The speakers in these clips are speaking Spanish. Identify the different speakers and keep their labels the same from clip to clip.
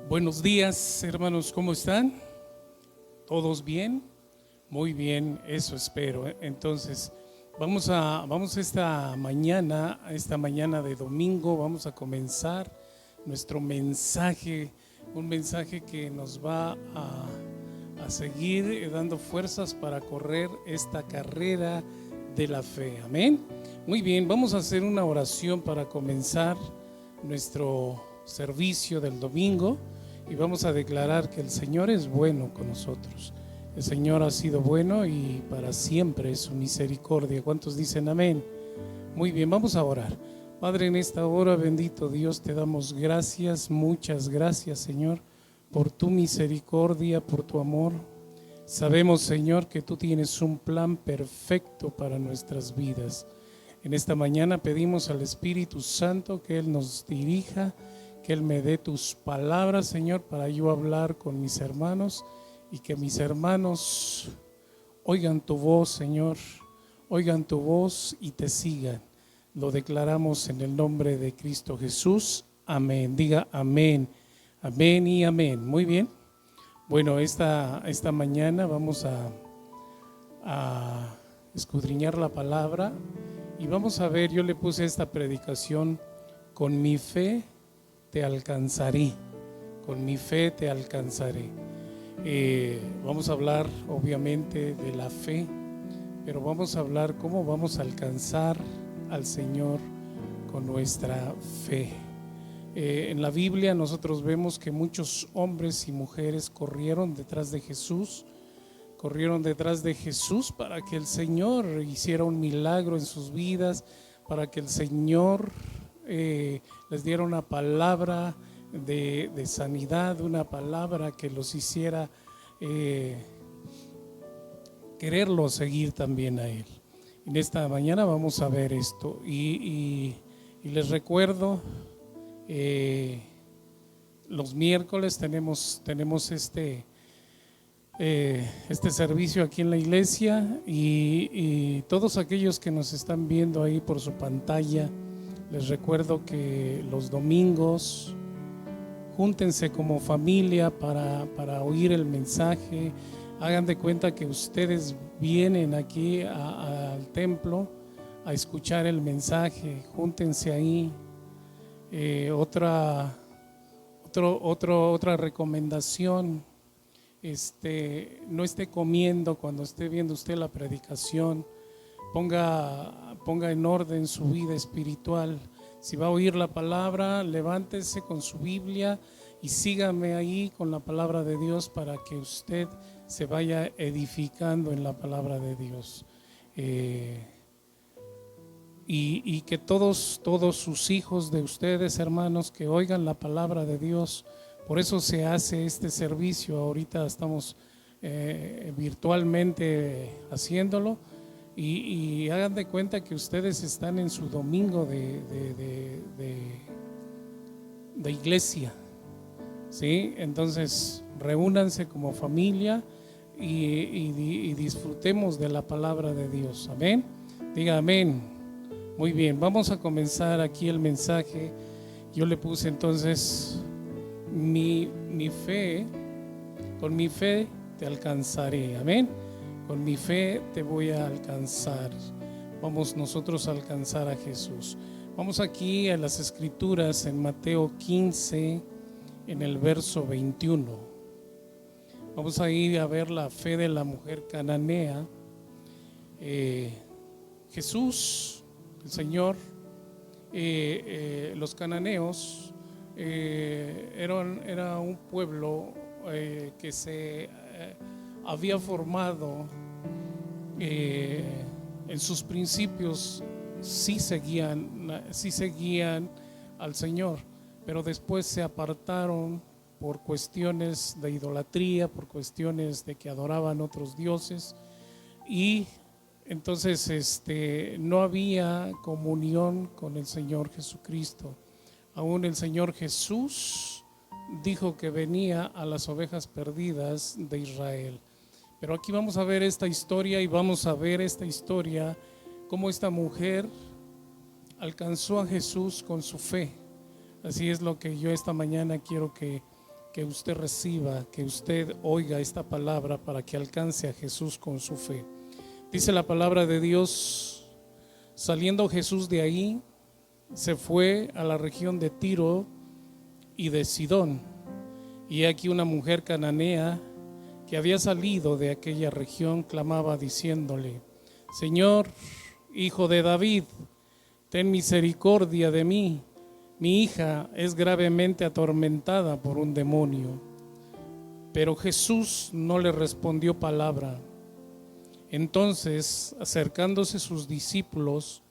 Speaker 1: Buenos días, hermanos, ¿cómo están? ¿Todos bien? Muy bien, eso espero. Entonces, vamos esta mañana de domingo, vamos a comenzar nuestro mensaje, un mensaje que nos va a seguir dando fuerzas para correr esta carrera de la fe. Amén. Muy bien, vamos a hacer una oración para comenzar nuestro servicio del domingo. Y vamos a declarar que el Señor es bueno con nosotros. El Señor ha sido bueno y para siempre es su misericordia. ¿Cuántos dicen amén? Muy bien, vamos a orar. Padre, en esta hora, bendito Dios, te damos gracias, muchas gracias, Señor, por tu misericordia, por tu amor. Sabemos, Señor, que tú tienes un plan perfecto para nuestras vidas. En esta mañana pedimos al Espíritu Santo que Él nos dirija, que Él me dé tus palabras, Señor, para yo hablar con mis hermanos y que mis hermanos oigan tu voz, Señor, oigan tu voz y te sigan. Lo declaramos en el nombre de Cristo Jesús. Amén. Diga amén, amén y amén. Muy bien. Bueno, esta mañana vamos a escudriñar la palabra y vamos a ver, yo le puse esta predicación: con mi fe te alcanzaré, con mi fe te alcanzaré. Vamos a hablar obviamente de la fe, pero vamos a hablar cómo vamos a alcanzar al Señor con nuestra fe. En la Biblia nosotros vemos que muchos hombres y mujeres corrieron detrás de Jesús para que el Señor hiciera un milagro en sus vidas, para que el Señor les diera una palabra de sanidad, una palabra que los hiciera quererlo seguir también a Él. En esta mañana vamos a ver esto y les recuerdo, los miércoles tenemos este servicio aquí en la iglesia y todos aquellos que nos están viendo ahí por su pantalla, les recuerdo que los domingos júntense como familia para oír el mensaje. Hagan de cuenta que ustedes vienen aquí al templo a escuchar el mensaje. Júntense ahí. Otra recomendación: no esté comiendo cuando esté viendo usted la predicación. Ponga en orden su vida espiritual. Si va a oír la palabra, levántese con su Biblia y sígame ahí con la palabra de Dios para que usted se vaya edificando en la palabra de Dios. Y que todos sus hijos de ustedes, hermanos, que oigan la palabra de Dios. Por eso se hace este servicio. Ahorita estamos virtualmente haciéndolo. Y hagan de cuenta que ustedes están en su domingo de iglesia, ¿sí? Entonces reúnanse como familia y disfrutemos de la palabra de Dios. Amén. Diga amén. Muy bien, vamos a comenzar aquí el mensaje. Yo le puse entonces mi fe, con mi fe te alcanzaré. Amén. Con mi fe te voy a alcanzar. Vamos nosotros a alcanzar a Jesús. Vamos aquí a las Escrituras en Mateo 15, en el verso 21. Vamos a ir a ver la fe de la mujer cananea. Jesús, el Señor, los cananeos era un pueblo que se había formado en sus principios. Sí seguían al Señor, pero después se apartaron por cuestiones de idolatría, por cuestiones de que adoraban otros dioses, y entonces no había comunión con el Señor Jesucristo. Aún el Señor Jesús dijo que venía a las ovejas perdidas de Israel. Pero aquí vamos a ver esta historia, y vamos a ver esta historia, cómo esta mujer alcanzó a Jesús con su fe. Así es lo que yo esta mañana quiero que usted reciba, que usted oiga esta palabra para que alcance a Jesús con su fe. Dice la palabra de Dios: saliendo Jesús de ahí, se fue a la región de Tiro y de Sidón. Y aquí una mujer cananea que había salido de aquella región clamaba diciéndole: Señor, hijo de David, ten misericordia de mí. Mi hija es gravemente atormentada por un demonio. Pero Jesús no le respondió palabra. Entonces, acercándose sus discípulos,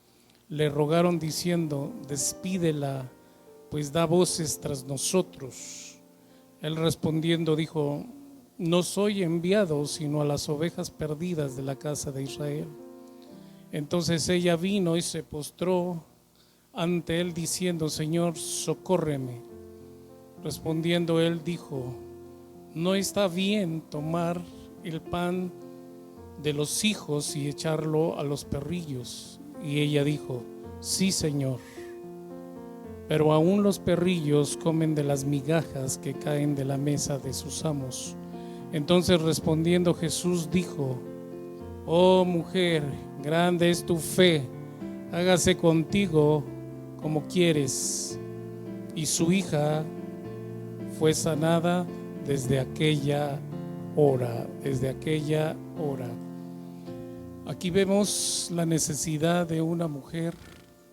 Speaker 1: le rogaron diciendo: despídela, pues da voces tras nosotros. Él respondiendo dijo: no soy enviado sino a las ovejas perdidas de la casa de Israel. Entonces ella vino y se postró ante él diciendo: Señor, socórreme. Respondiendo él dijo: no está bien tomar el pan de los hijos y echarlo a los perrillos. Y ella dijo: sí, Señor, pero aún los perrillos comen de las migajas que caen de la mesa de sus amos. Entonces respondiendo Jesús dijo: oh mujer, grande es tu fe, hágase contigo como quieres. Y su hija fue sanada desde aquella hora, Aquí vemos la necesidad de una mujer.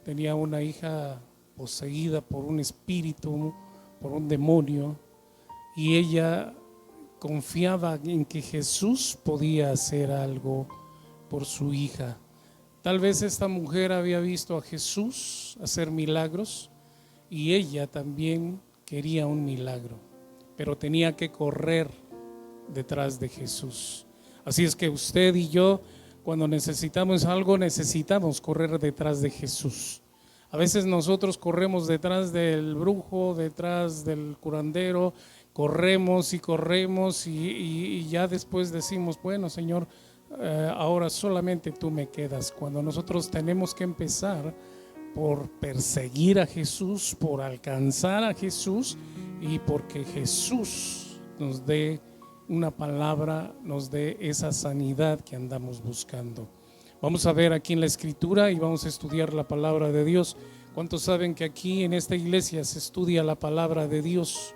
Speaker 1: Tenía una hija poseída por un espíritu, por un demonio, y ella confiaba en que Jesús podía hacer algo por su hija. Tal vez esta mujer había visto a Jesús hacer milagros y ella también quería un milagro, pero tenía que correr detrás de Jesús. Así es que usted y yo, cuando necesitamos algo, necesitamos correr detrás de Jesús. A veces nosotros corremos detrás del brujo, detrás del curandero, corremos y ya después decimos: bueno, Señor, ahora solamente tú me quedas. Cuando nosotros tenemos que empezar por perseguir a Jesús, por alcanzar a Jesús, y porque Jesús nos dé una palabra, nos dé esa sanidad que andamos buscando. Vamos a ver aquí en la escritura y vamos a estudiar la palabra de Dios. ¿Cuántos saben que aquí en esta iglesia se estudia la palabra de Dios?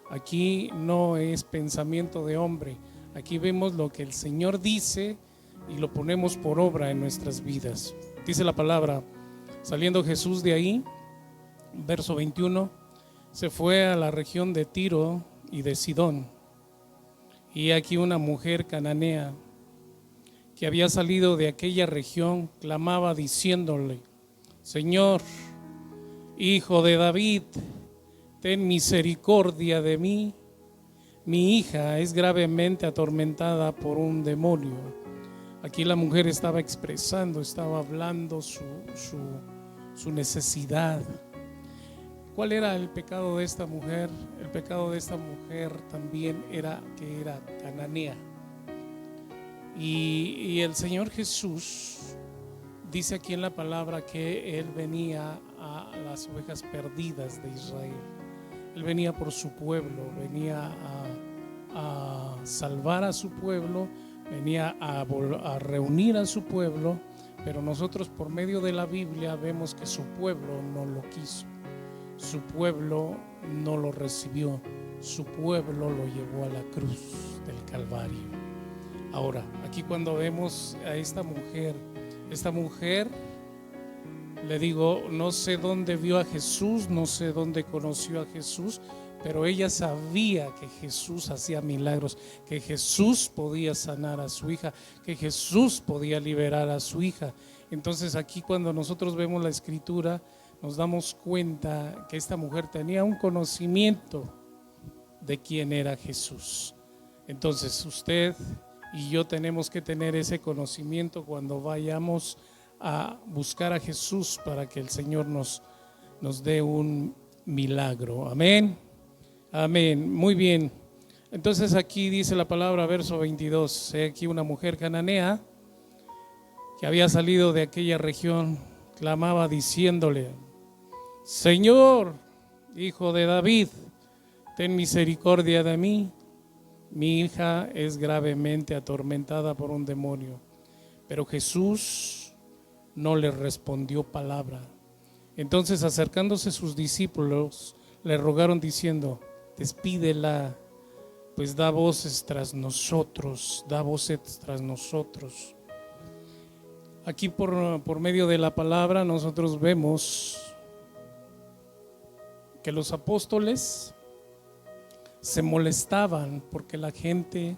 Speaker 1: Aquí no es pensamiento de hombre. Aquí vemos lo que el Señor dice y lo ponemos por obra en nuestras vidas. Dice la palabra: saliendo Jesús de ahí, verso 21, se fue a la región de Tiro y de Sidón. Y aquí una mujer cananea que había salido de aquella región clamaba diciéndole: Señor, hijo de David, ten misericordia de mí. Mi hija es gravemente atormentada por un demonio. Aquí la mujer estaba expresando, estaba hablando su necesidad. ¿Cuál era el pecado de esta mujer? El pecado de esta mujer también era que era cananea. Y el Señor Jesús dice aquí en la palabra que Él venía a las ovejas perdidas de Israel. Él venía por su pueblo, venía a salvar a su pueblo, venía a reunir a su pueblo, pero nosotros por medio de la Biblia vemos que su pueblo no lo quiso, su pueblo no lo recibió, su pueblo lo llevó a la cruz del Calvario. Ahora, aquí cuando vemos a esta mujer, le digo, no sé dónde vio a Jesús, no sé dónde conoció a Jesús, pero ella sabía que Jesús hacía milagros, que Jesús podía sanar a su hija, que Jesús podía liberar a su hija. Entonces aquí cuando nosotros vemos la escritura, nos damos cuenta que esta mujer tenía un conocimiento de quién era Jesús. Entonces usted y yo tenemos que tener ese conocimiento cuando vayamos a buscar a Jesús para que el Señor nos dé un milagro. Amén. Amén. Muy bien. Entonces aquí dice la palabra, verso 22. Aquí una mujer cananea que había salido de aquella región clamaba diciéndole: Señor, hijo de David, ten misericordia de mí. Mi hija es gravemente atormentada por un demonio. Pero Jesús no le respondió palabra. Entonces, acercándose sus discípulos, le rogaron diciendo: despídela, pues da voces tras nosotros, da voces tras nosotros. Aquí por medio de la palabra nosotros vemos que los apóstoles se molestaban porque la gente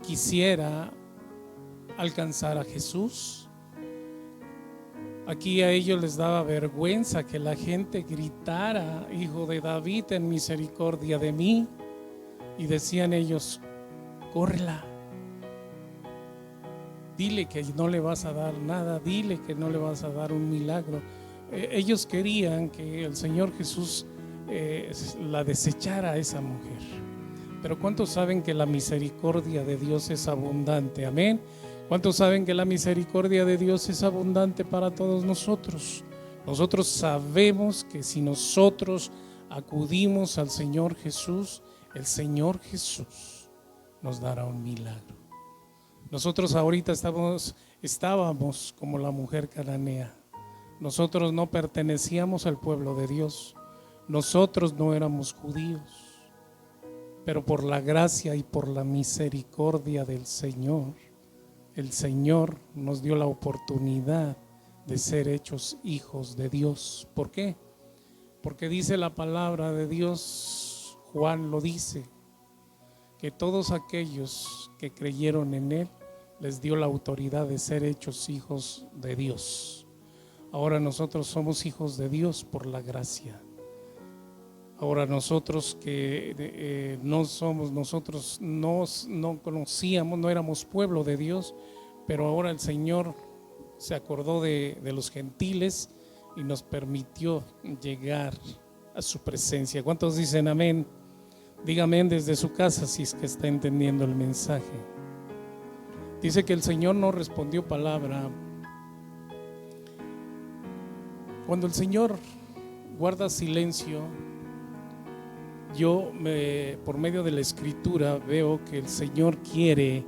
Speaker 1: quisiera alcanzar a Jesús. Aquí a ellos les daba vergüenza que la gente gritara: Hijo de David, ten misericordia de mí. Y decían ellos: córrela, dile que no le vas a dar nada, dile que no le vas a dar un milagro. Ellos querían que el Señor Jesús la desechara a esa mujer. Pero ¿cuántos saben que la misericordia de Dios es abundante? Amén. ¿Cuántos saben que la misericordia de Dios es abundante para todos nosotros? Nosotros sabemos que si nosotros acudimos al Señor Jesús, el Señor Jesús nos dará un milagro. Nosotros ahorita estábamos como la mujer cananea. Nosotros no pertenecíamos al pueblo de Dios. Nosotros no éramos judíos. Pero por la gracia y por la misericordia del Señor, el Señor nos dio la oportunidad de ser hechos hijos de Dios. ¿Por qué? Porque dice la palabra de Dios, Juan lo dice, que todos aquellos que creyeron en Él, les dio la autoridad de ser hechos hijos de Dios. Ahora nosotros somos hijos de Dios por la gracia. Ahora nosotros que no conocíamos, no éramos pueblo de Dios, pero ahora el Señor se acordó de los gentiles y nos permitió llegar a su presencia. ¿Cuántos dicen amén? Diga amén desde su casa si es que está entendiendo el mensaje. Dice que el Señor no respondió palabra. Cuando el Señor guarda silencio, yo por medio de la Escritura veo que el Señor quiere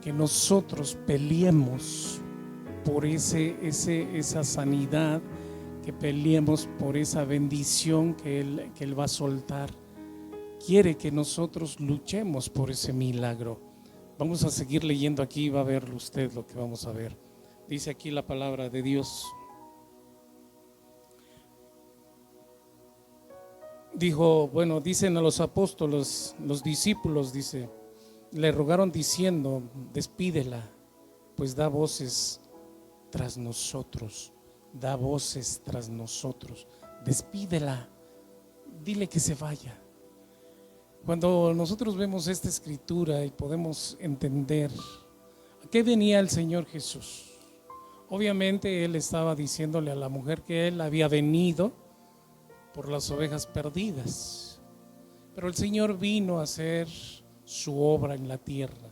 Speaker 1: que nosotros peleemos por esa sanidad, que peleemos por esa bendición que Él va a soltar. Quiere que nosotros luchemos por ese milagro. Vamos a seguir leyendo aquí, va a ver usted lo que vamos a ver. Dice aquí la palabra de Dios. Dicen a los apóstoles, los discípulos, dice, le rogaron diciendo: despídela, pues da voces tras nosotros, da voces tras nosotros, despídela, dile que se vaya. Cuando nosotros vemos esta escritura y podemos entender a qué venía el Señor Jesús, obviamente Él estaba diciéndole a la mujer que Él había venido por las ovejas perdidas, pero el Señor vino a hacer su obra en la tierra.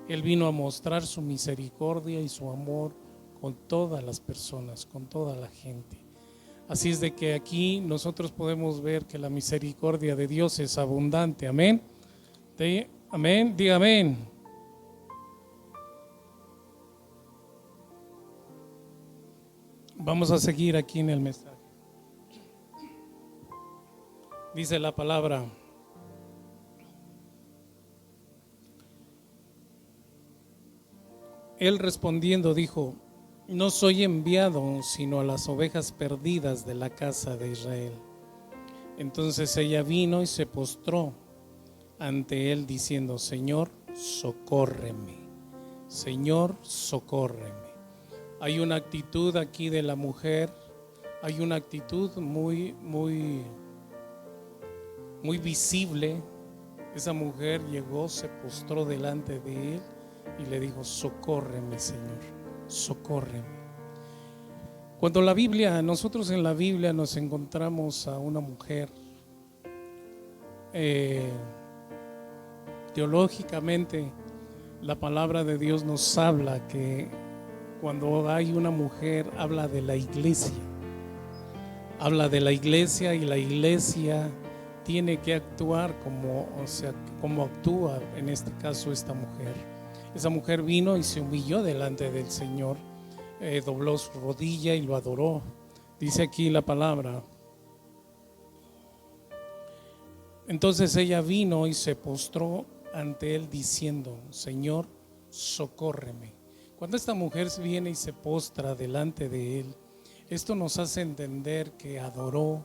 Speaker 1: Él vino a mostrar su misericordia y su amor con todas las personas, con toda la gente. Así es de que aquí nosotros podemos ver que la misericordia de Dios es abundante. Amén. Amén. Diga amén. Vamos a seguir aquí en el mensaje. Dice la palabra: Él respondiendo dijo: no soy enviado sino a las ovejas perdidas de la casa de Israel. Entonces ella vino y se postró ante él diciendo: Señor, socórreme. Señor, socórreme. Hay una actitud aquí de la mujer, hay una actitud muy visible. Esa mujer llegó, se postró delante de él y le dijo: socórreme, Señor, socórreme. Cuando nosotros en la Biblia nos encontramos a una mujer, teológicamente la palabra de Dios nos habla que cuando hay una mujer, habla de la iglesia. Habla de la iglesia y la iglesia tiene que actuar como actúa en este caso esta mujer. Esa mujer vino y se humilló delante del Señor, dobló su rodilla y lo adoró. Dice aquí la palabra. Entonces ella vino y se postró ante él diciendo: Señor, socórreme. Cuando esta mujer viene y se postra delante de él, esto nos hace entender que adoró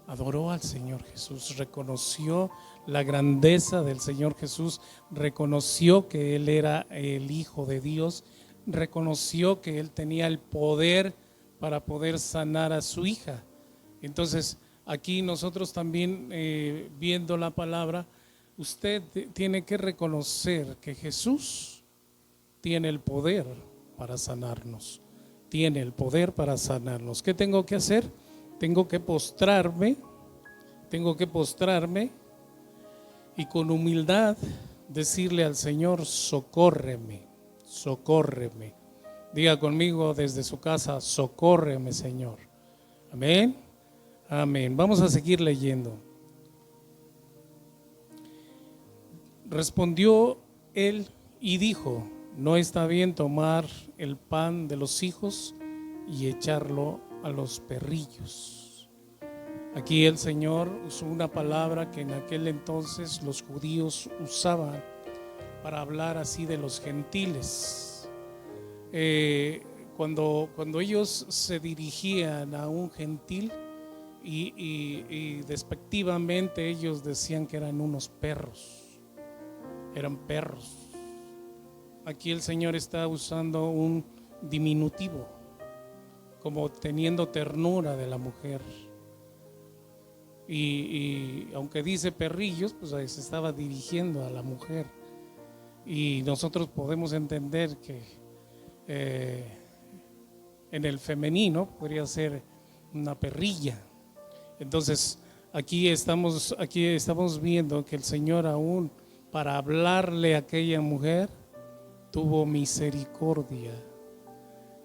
Speaker 1: al Señor Jesús, reconoció la grandeza del Señor Jesús, reconoció que Él era el Hijo de Dios, reconoció que Él tenía el poder para poder sanar a su hija. Entonces, aquí nosotros también viendo la palabra, usted tiene que reconocer que Jesús tiene el poder para sanarnos. Tiene el poder para sanarnos. ¿Qué tengo que hacer? Tengo que postrarme y con humildad decirle al Señor: socórreme, socórreme. Diga conmigo desde su casa: socórreme, Señor. Amén, amén. Vamos a seguir leyendo. Respondió él y dijo: no está bien tomar el pan de los hijos y echarlo a los perrillos. Aquí el Señor usó una palabra que en aquel entonces los judíos usaban para hablar así de los gentiles. Cuando ellos se dirigían a un gentil y despectivamente ellos decían que eran unos perros, eran perros. Aquí el Señor está usando un diminutivo, como teniendo ternura de la mujer. Y aunque dice perrillos, pues se estaba dirigiendo a la mujer. Y nosotros podemos entender que en el femenino podría ser una perrilla. Entonces aquí estamos viendo que el Señor, aún para hablarle a aquella mujer, tuvo misericordia.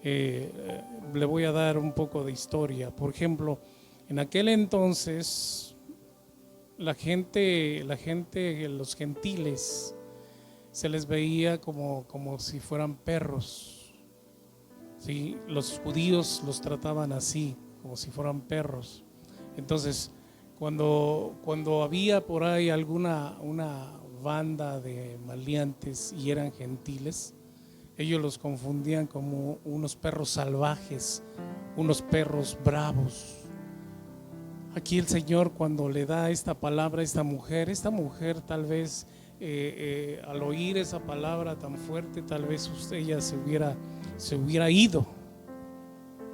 Speaker 1: Le voy a dar un poco de historia. Por ejemplo, en aquel entonces la gente, los gentiles, se les veía como si fueran perros. ¿Sí? Los judíos los trataban así, como si fueran perros. Entonces, cuando había por ahí una banda de maleantes y eran gentiles, ellos los confundían como unos perros salvajes, unos perros bravos. Aquí el Señor, cuando le da esta palabra a esta mujer tal vez al oír esa palabra tan fuerte, tal vez ella se hubiera ido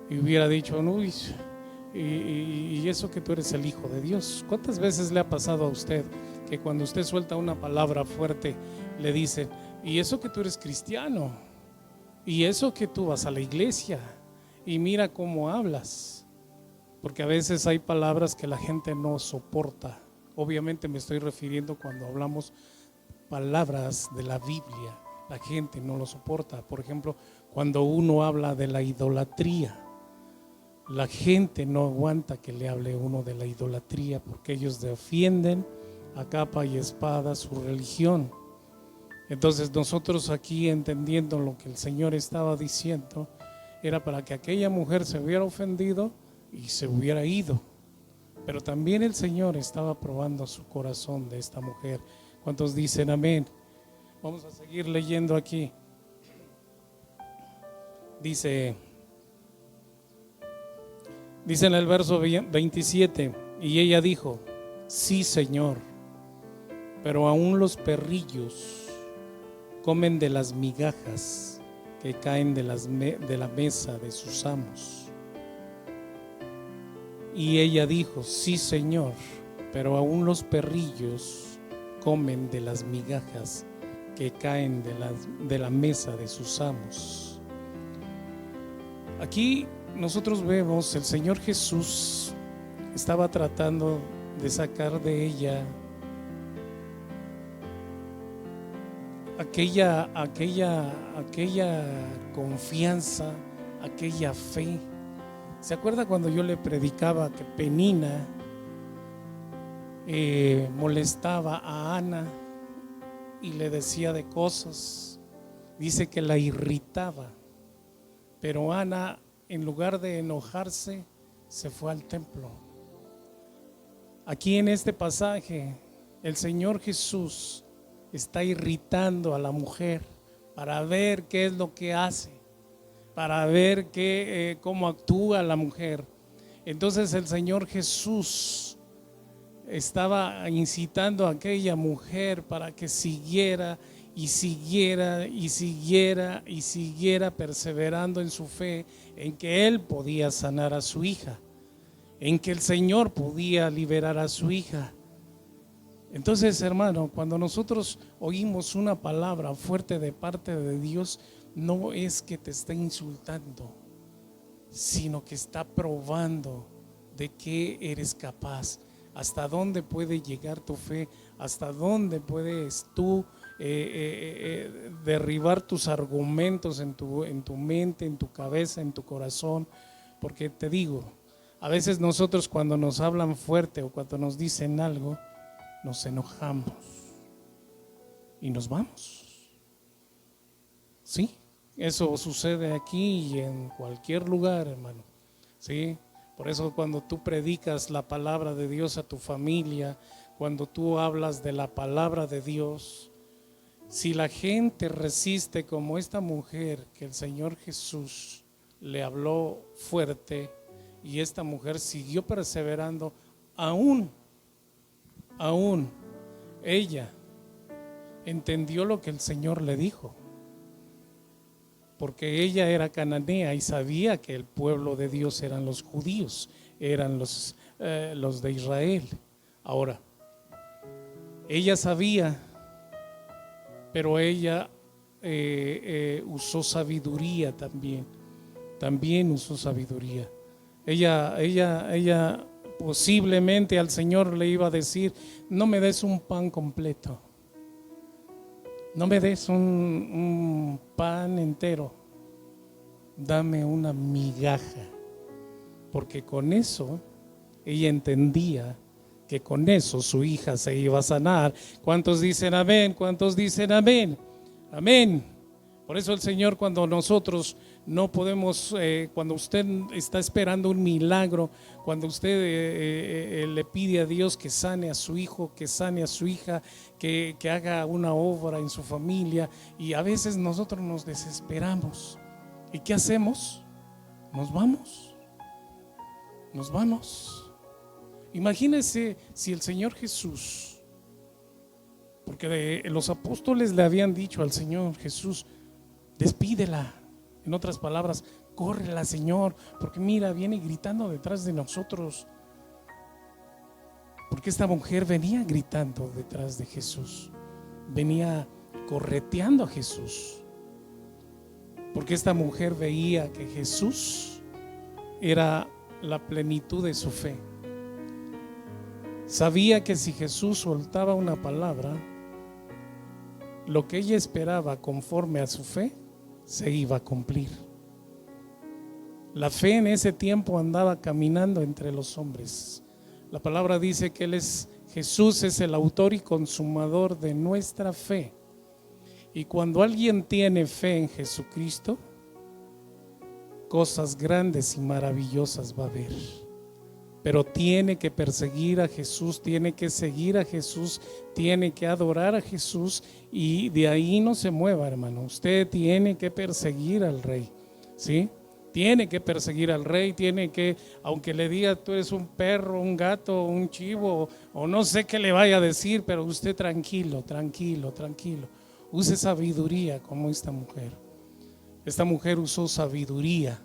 Speaker 1: y hubiera dicho: uy, y eso que tú eres el Hijo de Dios. ¿Cuántas veces le ha pasado a usted que cuando usted suelta una palabra fuerte le dice: y eso que tú eres cristiano, y eso que tú vas a la iglesia, y mira cómo hablas? Porque a veces hay palabras que la gente no soporta. Obviamente me estoy refiriendo cuando hablamos palabras de la Biblia, la gente no lo soporta. Por ejemplo, cuando uno habla de la idolatría, la gente no aguanta que le hable uno de la idolatría, porque ellos defienden a capa y espada su religión. Entonces nosotros aquí, entendiendo lo que el Señor estaba diciendo, era para que aquella mujer se hubiera ofendido y se hubiera ido. Pero también el Señor estaba probando su corazón de esta mujer. ¿Cuántos dicen amén? Vamos a seguir leyendo aquí. Dice en el verso 27: y ella dijo: sí, Señor, pero aún los perrillos comen de las migajas que caen de la mesa de sus amos. Y ella dijo: sí, Señor, pero aún los perrillos comen de las migajas que caen de la mesa de sus amos. Aquí nosotros vemos el Señor Jesús estaba tratando de sacar de ella aquella confianza, aquella fe. ¿Se acuerda cuando yo le predicaba que Penina molestaba a Ana y le decía de cosas? Dice que la irritaba, pero Ana, en lugar de enojarse, se fue al templo. Aquí en este pasaje, el Señor Jesús está irritando a la mujer para ver qué es lo que hace, para ver cómo actúa la mujer. Entonces el Señor Jesús estaba incitando a aquella mujer para que siguiera y siguiera y siguiera y siguiera perseverando en su fe, en que Él podía sanar a su hija, en que el Señor podía liberar a su hija. Entonces, hermano, cuando nosotros oímos una palabra fuerte de parte de Dios, no es que te esté insultando, sino que está probando de qué eres capaz, hasta dónde puede llegar tu fe, hasta dónde puedes tú derribar tus argumentos en tu mente, en tu cabeza, en tu corazón. Porque te digo, a veces nosotros cuando nos hablan fuerte o cuando nos dicen algo, nos enojamos y nos vamos. Sí, eso sucede aquí y en cualquier lugar, hermano. Sí, por eso cuando tú predicas la palabra de Dios a tu familia, cuando tú hablas de la palabra de Dios, si la gente resiste como esta mujer que el Señor Jesús le habló fuerte y esta mujer siguió perseverando, aún ella entendió lo que el Señor le dijo, porque ella era cananea y sabía que el pueblo de Dios eran los judíos, eran los de Israel. Ahora, ella sabía, pero ella usó sabiduría también usó sabiduría. Ella posiblemente al Señor le iba a decir: no me des un pan completo, no me des un pan entero, dame una migaja, porque con eso ella entendía que con eso su hija se iba a sanar. ¿Cuántos dicen amén? ¿Cuántos dicen amén? Amén. Por eso el Señor, cuando nosotros no podemos, cuando usted está esperando un milagro, cuando usted le pide a Dios que sane a su hijo, que sane a su hija, que haga una obra en su familia, y a veces nosotros nos desesperamos. ¿Y qué hacemos? Nos vamos. Imagínese si el Señor Jesús, porque los apóstoles le habían dicho al Señor Jesús: despídela. En otras palabras, córrela, Señor, porque mira, viene gritando detrás de nosotros. Porque esta mujer venía gritando detrás de Jesús, venía correteando a Jesús, porque esta mujer veía que Jesús era la plenitud de su fe. Sabía que si Jesús soltaba una palabra, lo que ella esperaba conforme a su fe se iba a cumplir. La fe en ese tiempo andaba caminando entre los hombres. La palabra dice que Jesús es el autor y consumador de nuestra fe. Y cuando alguien tiene fe en Jesucristo, cosas grandes y maravillosas va a ver. Pero tiene que perseguir a Jesús, tiene que seguir a Jesús, tiene que adorar a Jesús, y de ahí no se mueva, hermano. Usted tiene que perseguir al Rey, ¿sí? Tiene que perseguir al Rey, tiene que, aunque le diga tú eres un perro, un gato, un chivo, o no sé qué le vaya a decir, pero usted tranquilo. Use sabiduría como esta mujer. Esta mujer usó sabiduría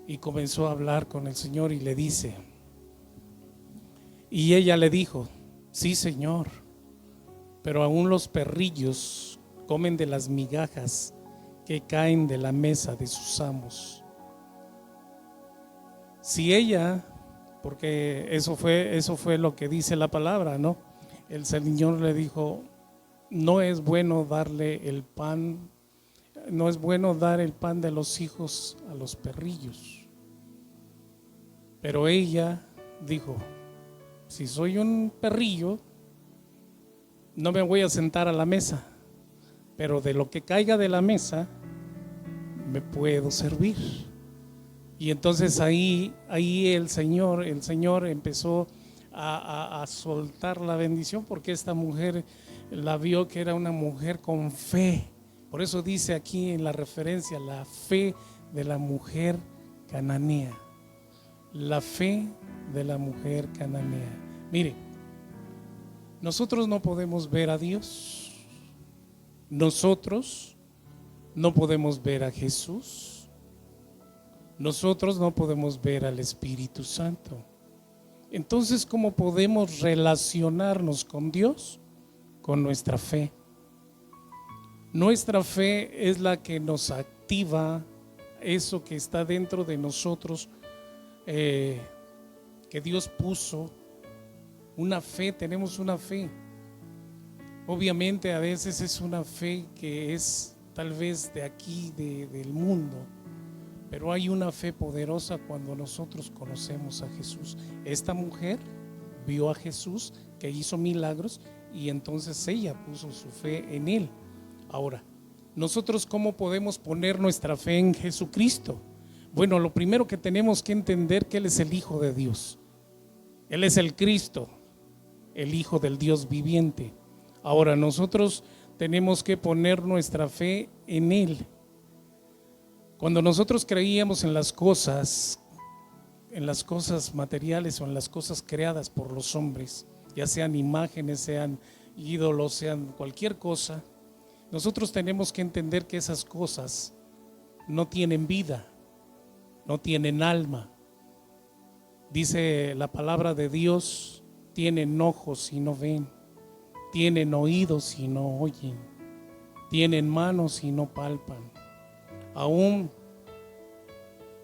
Speaker 1: y comenzó a hablar con el Señor y le dice, y ella le dijo: sí, Señor, pero aún los perrillos comen de las migajas que caen de la mesa de sus amos. Si ella, porque eso fue lo que dice la palabra, ¿no? El Señor le dijo: no es bueno darle el pan, no es bueno dar el pan de los hijos a los perrillos. Pero ella dijo: si soy un perrillo, no me voy a sentar a la mesa, pero de lo que caiga de la mesa me puedo servir. Y entonces ahí el Señor empezó a soltar la bendición, porque esta mujer la vio que era una mujer con fe. Por eso dice aquí en la referencia, la fe de la mujer cananea. La fe de la mujer cananea. Mire, nosotros no podemos ver a Dios, nosotros no podemos ver a Jesús, nosotros no podemos ver al Espíritu Santo. Entonces, ¿cómo podemos relacionarnos con Dios? Con nuestra fe. Nuestra fe es la que nos activa eso que está dentro de nosotros, que Dios puso. Una fe, tenemos una fe. Obviamente a veces es una fe que es tal vez de aquí, del mundo, pero hay una fe poderosa cuando nosotros conocemos a Jesús. Esta mujer vio a Jesús que hizo milagros y entonces ella puso su fe en Él. Ahora, nosotros ¿cómo podemos poner nuestra fe en Jesucristo? Bueno, lo primero que tenemos que entender que Él es el Hijo de Dios. Él es el Cristo, el Hijo del Dios viviente. Ahora, nosotros tenemos que poner nuestra fe en Él. Cuando nosotros creíamos en las cosas materiales o en las cosas creadas por los hombres, ya sean imágenes, sean ídolos, sean cualquier cosa, nosotros tenemos que entender que esas cosas no tienen vida, no tienen alma. Dice la palabra de Dios: tienen ojos y no ven, tienen oídos y no oyen, tienen manos y no palpan. Aún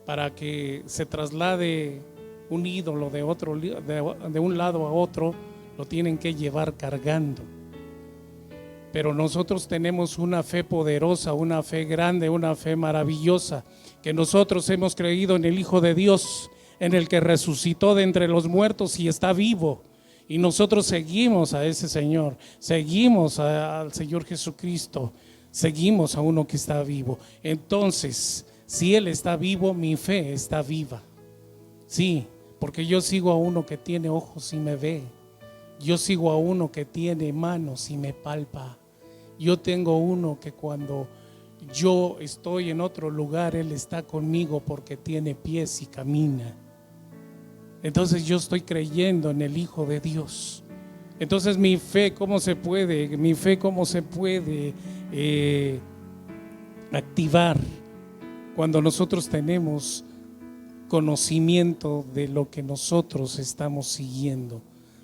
Speaker 1: para que se traslade un ídolo de un lado a otro, lo tienen que llevar cargando. Pero nosotros tenemos una fe poderosa, una fe grande, una fe maravillosa, que nosotros hemos creído en el Hijo de Dios, en el que resucitó de entre los muertos y está vivo. Y nosotros seguimos a ese Señor, seguimos al Señor Jesucristo, seguimos a uno que está vivo. Entonces, si Él está vivo, mi fe está viva. Sí, porque yo sigo a uno que tiene ojos y me ve. Yo sigo a uno que tiene manos y me palpa. Yo tengo uno que cuando yo estoy en otro lugar, Él está conmigo porque tiene pies y camina. Entonces yo estoy creyendo en el Hijo de Dios. Entonces mi fe, ¿cómo se puede activar? Cuando nosotros tenemos conocimiento de lo que nosotros estamos siguiendo.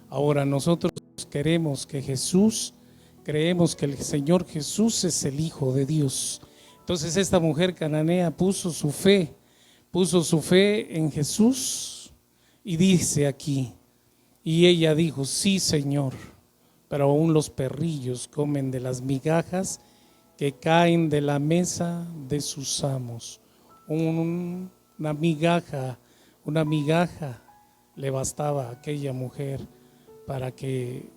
Speaker 1: Ahora nosotros creemos que el Señor Jesús es el Hijo de Dios. Entonces esta mujer cananea puso su fe en Jesús. Y dice aquí: y ella dijo: sí, Señor, pero aún los perrillos comen de las migajas que caen de la mesa de sus amos. Una migaja le bastaba a aquella mujer para que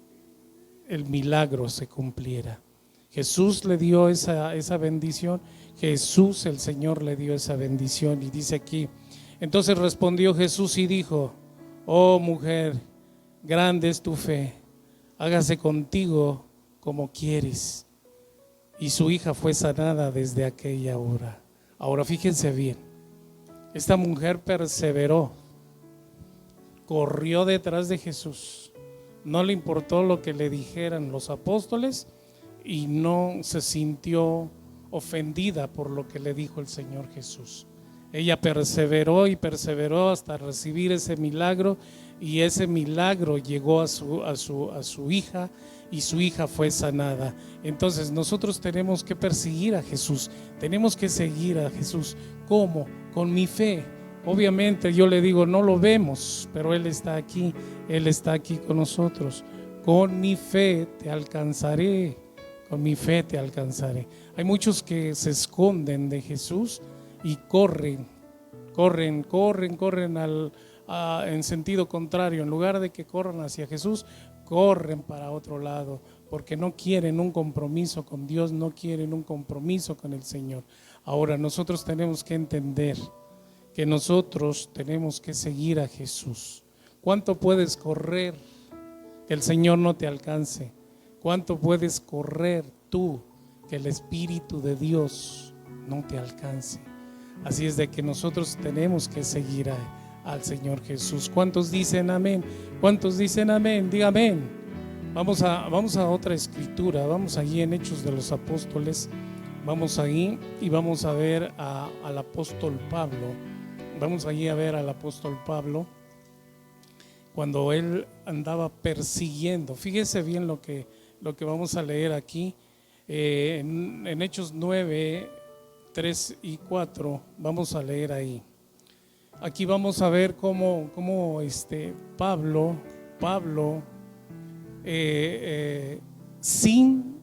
Speaker 1: el milagro se cumpliera. Jesús le dio esa bendición. Jesús, el Señor, le dio esa bendición. Y dice aquí: entonces respondió Jesús y dijo: oh mujer, grande es tu fe, hágase contigo como quieres. Y su hija fue sanada desde aquella hora. Ahora fíjense bien, esta mujer perseveró, corrió detrás de Jesús, no le importó lo que le dijeran los apóstoles y no se sintió ofendida por lo que le dijo el Señor Jesús. Ella perseveró y perseveró hasta recibir ese milagro, y ese milagro llegó a su hija, y su hija fue sanada. Entonces nosotros tenemos que perseguir a Jesús, tenemos que seguir a Jesús. ¿Cómo? Con mi fe. Obviamente yo le digo, no lo vemos, pero Él está aquí con nosotros. Con mi fe te alcanzaré, con mi fe te alcanzaré. Hay muchos que se esconden de Jesús y corren en sentido contrario. En lugar de que corran hacia Jesús, corren para otro lado, porque no quieren un compromiso con Dios, no quieren un compromiso con el Señor. Ahora nosotros tenemos que entender que nosotros tenemos que seguir a Jesús. ¿Cuánto puedes correr que el Señor no te alcance? ¿Cuánto puedes correr tú que el Espíritu de Dios no te alcance? Así es de que nosotros tenemos que seguir al Señor Jesús. ¿Cuántos dicen amén? ¿Cuántos dicen amén? Diga amén. Vamos a otra escritura. Vamos allí en Hechos de los Apóstoles. Vamos ahí y vamos a ver al apóstol Pablo. Vamos allí a ver al apóstol Pablo cuando él andaba persiguiendo. Fíjese bien lo que vamos a leer aquí en Hechos 9, 3 y 4. Vamos a leer ahí. Aquí vamos a ver cómo Pablo sin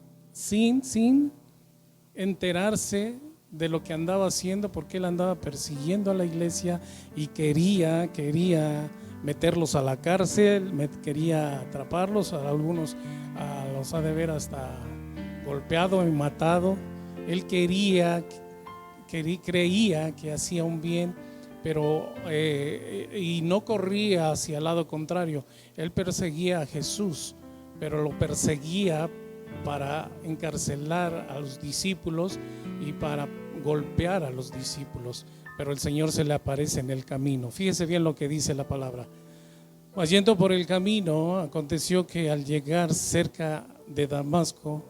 Speaker 1: enterarse de lo que andaba haciendo, porque él andaba persiguiendo a la iglesia y quería meterlos a la cárcel, quería atraparlos, a algunos los ha de ver hasta golpeado y matado. Él creía que hacía un bien, pero y no corría hacia el lado contrario. Él perseguía a Jesús, pero lo perseguía para encarcelar a los discípulos y para golpear a los discípulos. Pero el Señor se le aparece en el camino. Fíjese bien lo que dice la palabra. Yendo por el camino, aconteció que al llegar cerca de Damasco,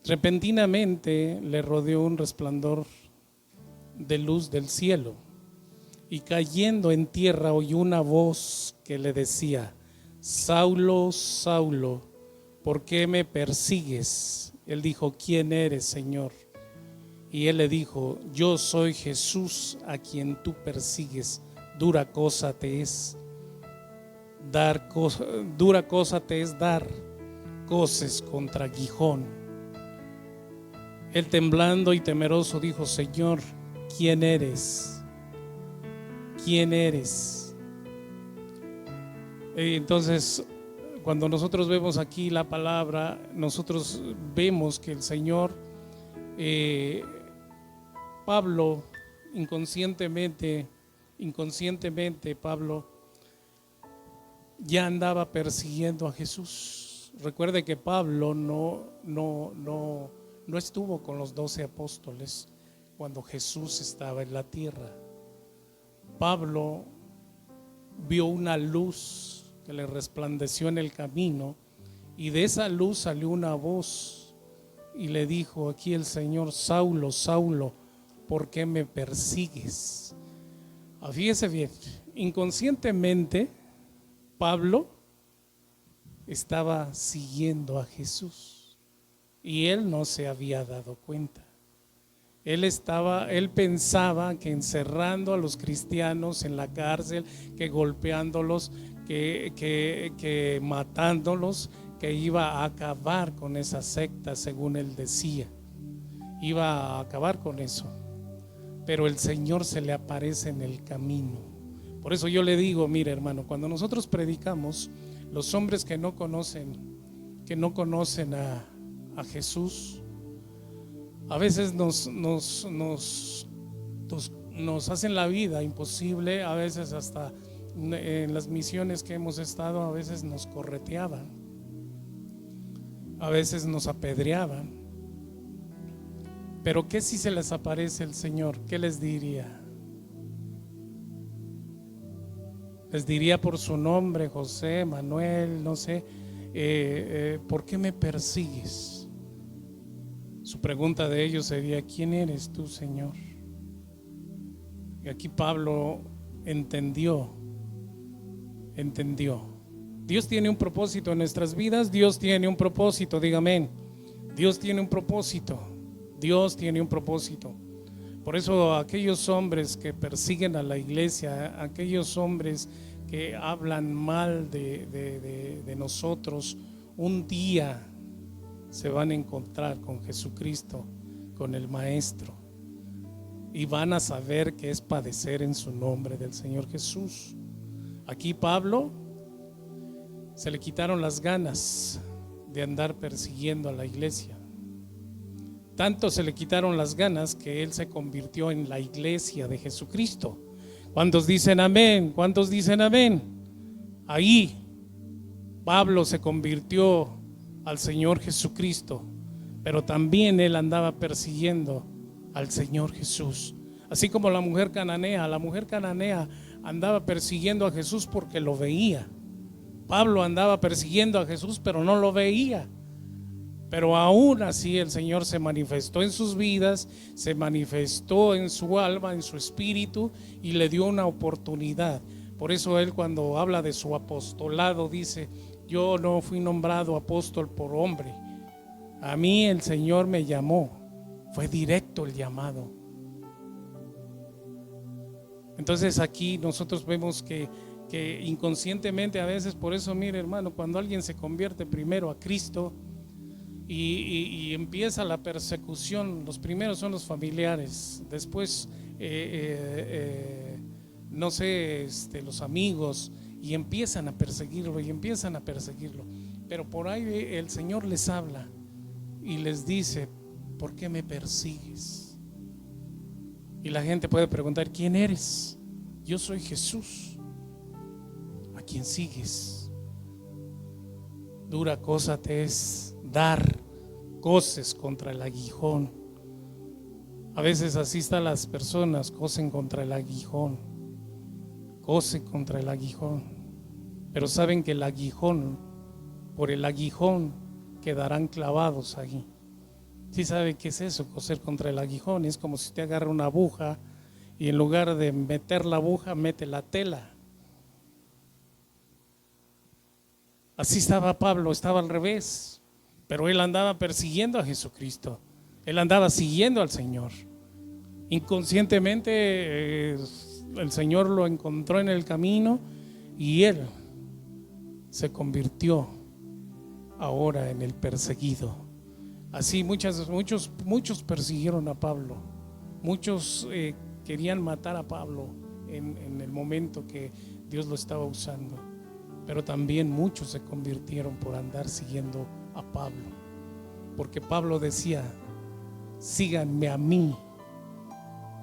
Speaker 1: repentinamente le rodeó un resplandor de luz del cielo, y cayendo en tierra oyó una voz que le decía: Saulo, Saulo, ¿por qué me persigues? Él dijo: ¿quién eres, Señor? Y él le dijo: yo soy Jesús a quien tú persigues. Dura cosa te es dar coces contra aguijón. Él, temblando y temeroso, dijo: Señor, ¿quién eres? ¿Quién eres? Entonces, cuando nosotros vemos aquí la palabra, nosotros vemos que el Señor, Pablo, inconscientemente Pablo ya andaba persiguiendo a Jesús. Recuerde que Pablo no estuvo con los 12 apóstoles cuando Jesús estaba en la tierra. Pablo vio una luz que le resplandeció en el camino, y de esa luz salió una voz y le dijo aquí el Señor: Saulo, Saulo, ¿por qué me persigues? Fíjese bien, inconscientemente Pablo estaba siguiendo a Jesús y él no se había dado cuenta. Él pensaba que encerrando a los cristianos en la cárcel, que golpeándolos, que matándolos, que iba a acabar con esa secta, según él decía. Iba a acabar con eso. Pero el Señor se le aparece en el camino. Por eso yo le digo: mire, hermano, cuando nosotros predicamos, los hombres que no conocen a Jesús, a veces nos hacen la vida imposible. A veces hasta en las misiones que hemos estado, a veces nos correteaban, a veces nos apedreaban. Pero ¿qué si se les aparece el Señor? ¿Qué les diría? Les diría por su nombre: José, Manuel, no sé, ¿por qué me persigues? Su pregunta de ellos sería: ¿quién eres tú, Señor? Y aquí Pablo entendió. Dios tiene un propósito en nuestras vidas. Dios tiene un propósito, dígame. Dios tiene un propósito. Dios tiene un propósito. Por eso aquellos hombres que persiguen a la iglesia, aquellos hombres que hablan mal de nosotros, un día se van a encontrar con Jesucristo, con el Maestro, y van a saber que es padecer en su nombre del Señor Jesús. Aquí Pablo se le quitaron las ganas de andar persiguiendo a la iglesia. Tanto se le quitaron las ganas que él se convirtió en la iglesia de Jesucristo. ¿Cuántos dicen amén? ¿Cuántos dicen amén? Ahí Pablo se convirtió al Señor Jesucristo, pero también él andaba persiguiendo al Señor Jesús. Así como la mujer cananea andaba persiguiendo a Jesús porque lo veía. Pablo andaba persiguiendo a Jesús, pero no lo veía. Pero aún así el Señor se manifestó en sus vidas, se manifestó en su alma, en su espíritu, y le dio una oportunidad. Por eso él, cuando habla de su apostolado, dice: yo no fui nombrado apóstol por hombre, a mí el Señor me llamó, fue directo el llamado. Entonces aquí nosotros vemos que inconscientemente a veces, por eso mire hermano, cuando alguien se convierte primero a Cristo y empieza la persecución, los primeros son los familiares, después no sé, los amigos, y empiezan a perseguirlo pero por ahí el Señor les habla y les dice: ¿por qué me persigues? Y la gente puede preguntar: ¿quién eres? Yo soy Jesús, a quien sigues. Dura cosa te es dar coces contra el aguijón. A veces así están las personas, cosen contra el aguijón, cose contra el aguijón, pero saben que el aguijón, por el aguijón quedarán clavados ahí. ¿Sí sabe qué es eso? Coser contra el aguijón es como si usted agarra una aguja y en lugar de meter la aguja mete la tela. Así estaba Pablo, estaba al revés, pero él andaba persiguiendo a Jesucristo, él andaba siguiendo al Señor. Inconscientemente el Señor lo encontró en el camino y él se convirtió ahora en el perseguido. Así muchos persiguieron a Pablo, muchos querían matar a Pablo en el momento que Dios lo estaba usando, pero también muchos se convirtieron por andar siguiendo a Pablo, porque Pablo decía: síganme a mí,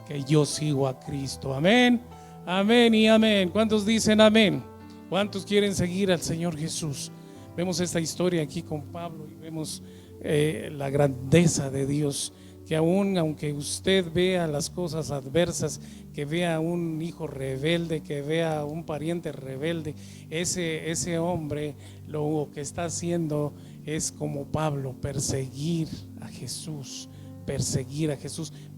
Speaker 1: que yo sigo a Cristo. Amén, amén y amén. ¿Cuántos dicen amén? ¿Cuántos quieren seguir al Señor Jesús? Vemos esta historia aquí con Pablo y vemos la grandeza de Dios, que aunque usted vea las cosas adversas, que vea un hijo rebelde, que vea un pariente rebelde, ese hombre lo que está haciendo es como Pablo, perseguir a Jesús,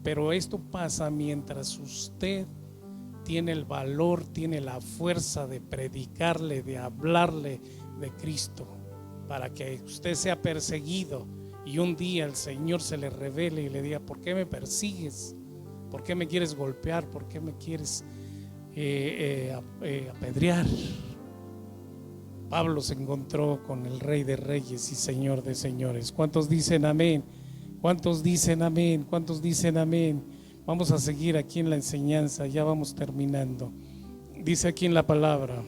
Speaker 1: pero esto pasa mientras usted tiene el valor, tiene la fuerza de predicarle, de hablarle de Cristo, para que usted sea perseguido y un día el Señor se le revele y le diga: ¿por qué me persigues? ¿Por qué me quieres golpear? ¿Por qué me quieres apedrear? Pablo se encontró con el Rey de Reyes y Señor de Señores. ¿Cuántos dicen amén? ¿Cuántos dicen amén? ¿Cuántos dicen amén? Vamos a seguir aquí en la enseñanza, ya vamos terminando. Dice aquí en la palabra,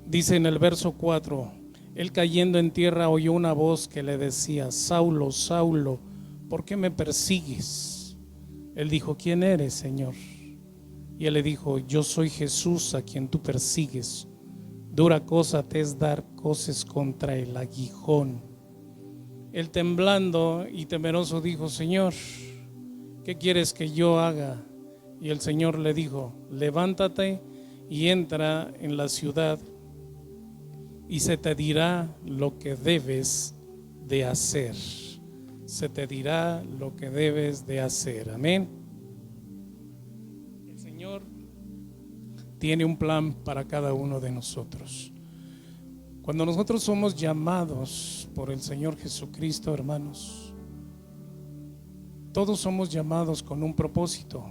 Speaker 1: dice en el verso 4: él cayendo en tierra oyó una voz que le decía: Saulo, Saulo, ¿por qué me persigues? Él dijo: ¿quién eres, Señor? Y él le dijo: yo soy Jesús a quien tú persigues. Dura cosa te es dar coces contra el aguijón. Él temblando y temeroso dijo: Señor, ¿qué quieres que yo haga? Y el Señor le dijo: levántate y entra en la ciudad, y se te dirá lo que debes de hacer. Se te dirá lo que debes de hacer. Amén. El Señor tiene un plan para cada uno de nosotros. Cuando nosotros somos llamados por el Señor Jesucristo, hermanos, todos somos llamados con un propósito.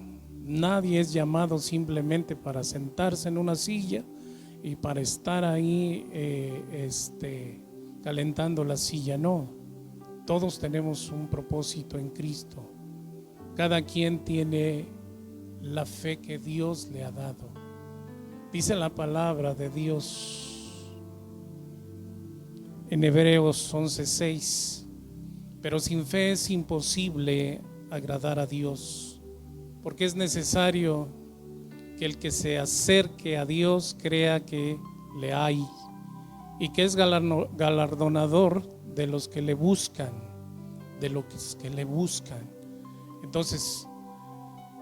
Speaker 1: Nadie es llamado simplemente para sentarse en una silla y para estar ahí calentando la silla. No, todos tenemos un propósito en Cristo. Cada quien tiene la fe que Dios le ha dado. Dice la palabra de Dios en Hebreos 11:6: pero sin fe es imposible agradar a Dios, porque es necesario que el que se acerque a Dios crea que le hay y que es galardonador de los que le buscan, de los que le buscan. Entonces,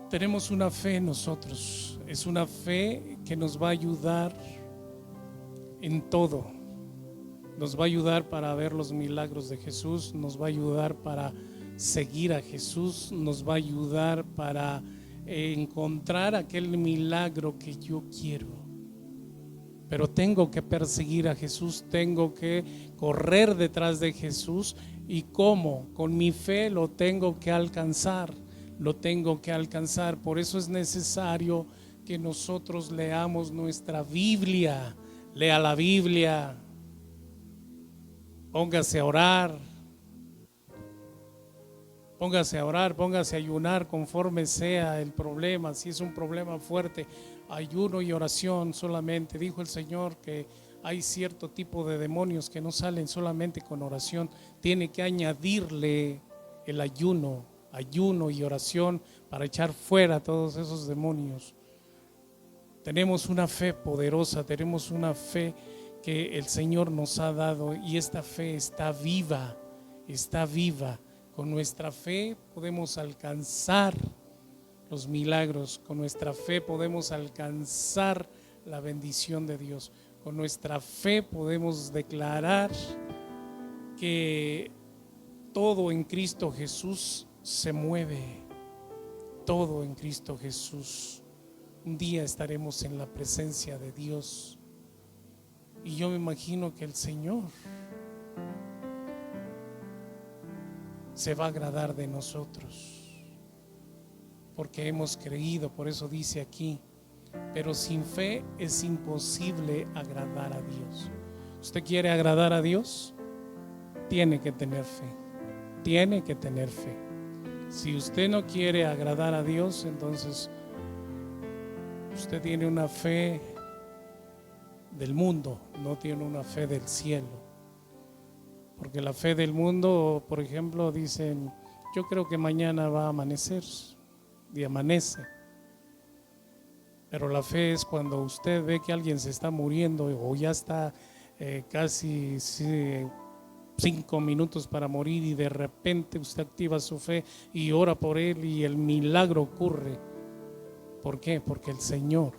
Speaker 1: tenemos una fe nosotros, es una fe que nos va a ayudar en todo. Nos va a ayudar para ver los milagros de Jesús, nos va a ayudar para seguir a Jesús, nos va a ayudar para encontrar aquel milagro que yo quiero. Pero tengo que perseguir a Jesús, tengo que correr detrás de Jesús. ¿Y cómo? Con mi fe lo tengo que alcanzar, lo tengo que alcanzar. Por eso es necesario que nosotros leamos nuestra Biblia. Lea la Biblia, póngase a orar, póngase a ayunar conforme sea el problema. Si es un problema fuerte, ayuno y oración solamente. Dijo el Señor que hay cierto tipo de demonios que no salen solamente con oración. Tiene que añadirle el ayuno y oración para echar fuera todos esos demonios. Tenemos una fe poderosa, tenemos una fe que el Señor nos ha dado, y esta fe está viva, está viva. Con nuestra fe podemos alcanzar los milagros, con nuestra fe podemos alcanzar la bendición de Dios, con nuestra fe podemos declarar que todo en Cristo Jesús se mueve, todo en Cristo Jesús. Un día estaremos en la presencia de Dios, y yo me imagino que el Señor se va a agradar de nosotros, porque hemos creído. Por eso dice aquí: pero sin fe es imposible agradar a Dios. ¿Usted quiere agradar a Dios? Tiene que tener fe, tiene que tener fe. Si usted no quiere agradar a Dios, entonces usted tiene una fe del mundo, no tiene una fe del cielo. Porque la fe del mundo, por ejemplo, dicen: yo creo que mañana va a amanecer, y amanece. Pero la fe es cuando usted ve que alguien se está muriendo o ya está casi 5 minutos para morir, y de repente usted activa su fe y ora por él y el milagro ocurre. ¿Por qué? Porque el Señor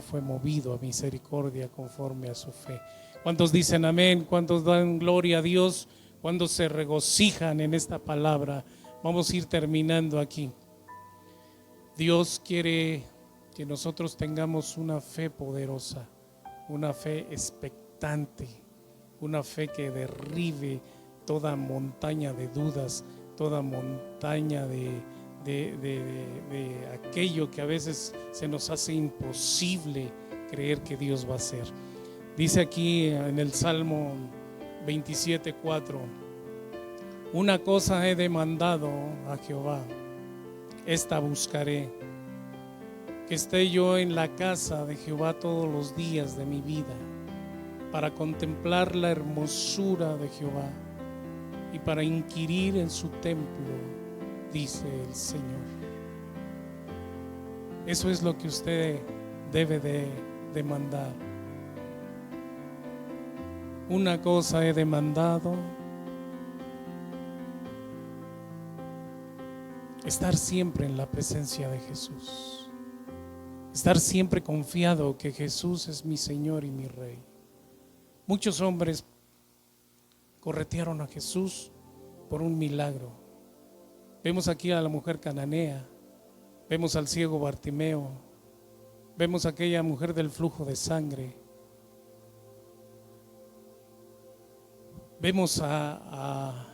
Speaker 1: fue movido a misericordia conforme a su fe. ¿Cuántos dicen amén? ¿Cuántos dan gloria a Dios? ¿Cuántos se regocijan en esta palabra? Vamos a ir terminando aquí. Dios quiere que nosotros tengamos una fe poderosa, una fe expectante, una fe que derribe toda montaña de dudas, toda montaña de aquello que a veces se nos hace imposible creer que Dios va a hacer. Dice aquí en el Salmo 27:4: una cosa he demandado a Jehová, esta buscaré, que esté yo en la casa de Jehová todos los días de mi vida, para contemplar la hermosura de Jehová y para inquirir en su templo, dice el Señor. Eso es lo que usted debe de demandar. Una cosa he demandado: estar siempre en la presencia de Jesús, estar siempre confiado que Jesús es mi Señor y mi Rey. Muchos hombres corretearon a Jesús por un milagro. Vemos aquí a la mujer cananea, vemos al ciego Bartimeo, vemos a aquella mujer del flujo de sangre, vemos a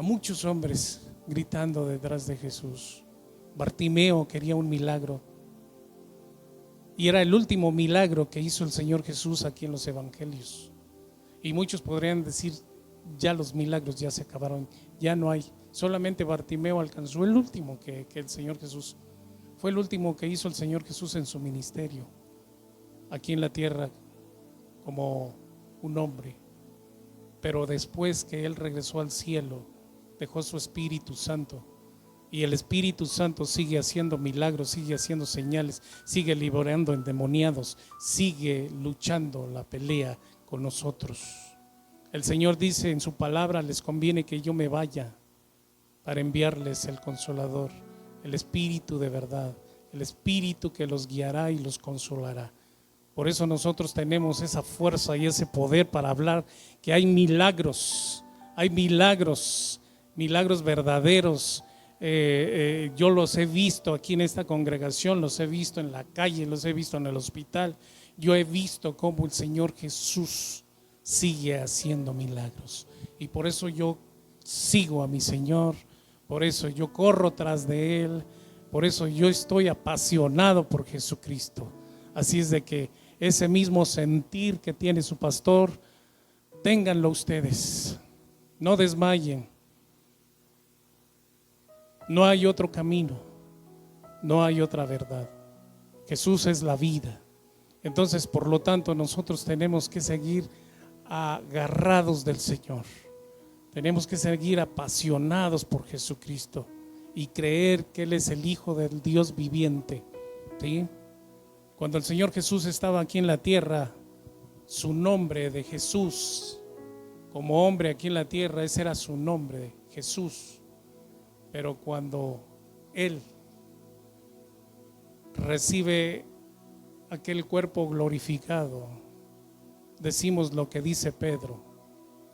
Speaker 1: muchos hombres gritando detrás de Jesús. Bartimeo quería un milagro. Y era el último milagro que hizo el Señor Jesús aquí en los evangelios. Y muchos podrían decir, ya los milagros ya se acabaron, ya no hay. Solamente Bartimeo alcanzó el último que el Señor Jesús. Fue el último que hizo el Señor Jesús en su ministerio, aquí en la tierra, como un hombre. Pero después que Él regresó al cielo, dejó su Espíritu Santo. Y el Espíritu Santo sigue haciendo milagros, sigue haciendo señales, sigue liberando endemoniados, sigue luchando la pelea con nosotros. El Señor dice en su palabra, les conviene que yo me vaya para enviarles el Consolador, el Espíritu de verdad, el Espíritu que los guiará y los consolará. Por eso nosotros tenemos esa fuerza y ese poder para hablar que hay milagros verdaderos. Yo los he visto aquí en esta congregación, los he visto en la calle, los he visto en el hospital. Yo he visto cómo el Señor Jesús sigue haciendo milagros, y por eso yo sigo a mi Señor, por eso yo corro tras de Él, por eso yo estoy apasionado por Jesucristo. Así es de que ese mismo sentir que tiene su pastor, ténganlo ustedes, no desmayen. No hay otro camino, no hay otra verdad. Jesús es la vida. Entonces, por lo tanto, nosotros tenemos que seguir agarrados del Señor. Tenemos que seguir apasionados por Jesucristo y creer que Él es el Hijo del Dios viviente, ¿sí? Cuando el Señor Jesús estaba aquí en la tierra, su nombre de Jesús, como hombre aquí en la tierra, ese era su nombre, Jesús. Pero cuando Él recibe aquel cuerpo glorificado, decimos lo que dice Pedro: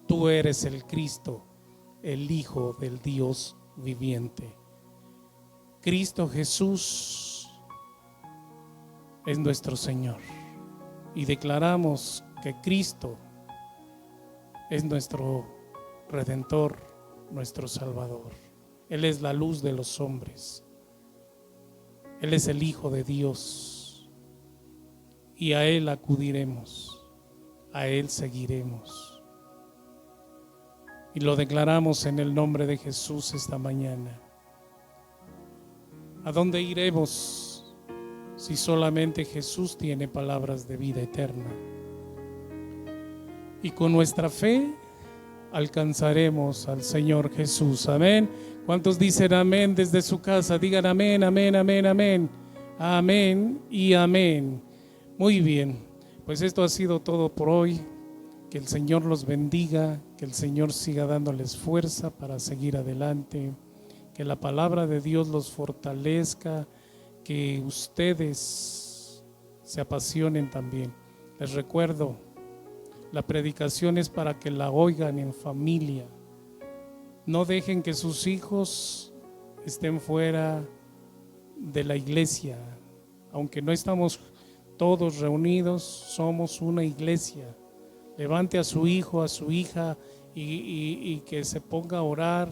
Speaker 1: tú eres el Cristo, el Hijo del Dios viviente. Cristo Jesús es nuestro Señor, y declaramos que Cristo es nuestro Redentor, nuestro Salvador. Él es la luz de los hombres. Él es el Hijo de Dios, y a Él acudiremos, a Él seguiremos. Y lo declaramos en el nombre de Jesús esta mañana. ¿A dónde iremos si solamente Jesús tiene palabras de vida eterna? Y con nuestra fe alcanzaremos al Señor Jesús. Amén. ¿Cuántos dicen amén desde su casa? Digan amén, amén, amén, amén. Amén y amén. Muy bien, pues esto ha sido todo por hoy. Que el Señor los bendiga, que el Señor siga dándoles fuerza para seguir adelante, que la palabra de Dios los fortalezca, que ustedes se apasionen también. Les recuerdo, la predicación es para que la oigan en familia. No dejen que sus hijos estén fuera de la iglesia. Aunque no estamos todos reunidos, somos una iglesia. Levante a su hijo, a su hija, y que se ponga a orar,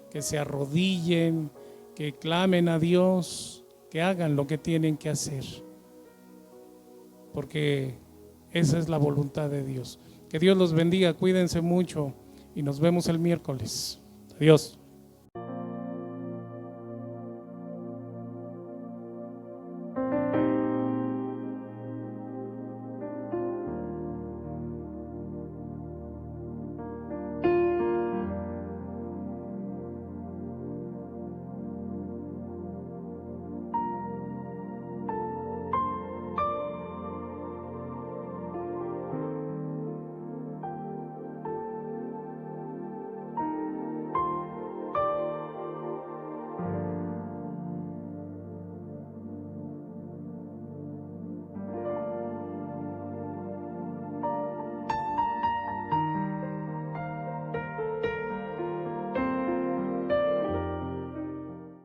Speaker 1: que se arrodillen, que clamen a Dios, que hagan lo que tienen que hacer, porque esa es la voluntad de Dios. Que Dios los bendiga, cuídense mucho y nos vemos el miércoles. Adiós.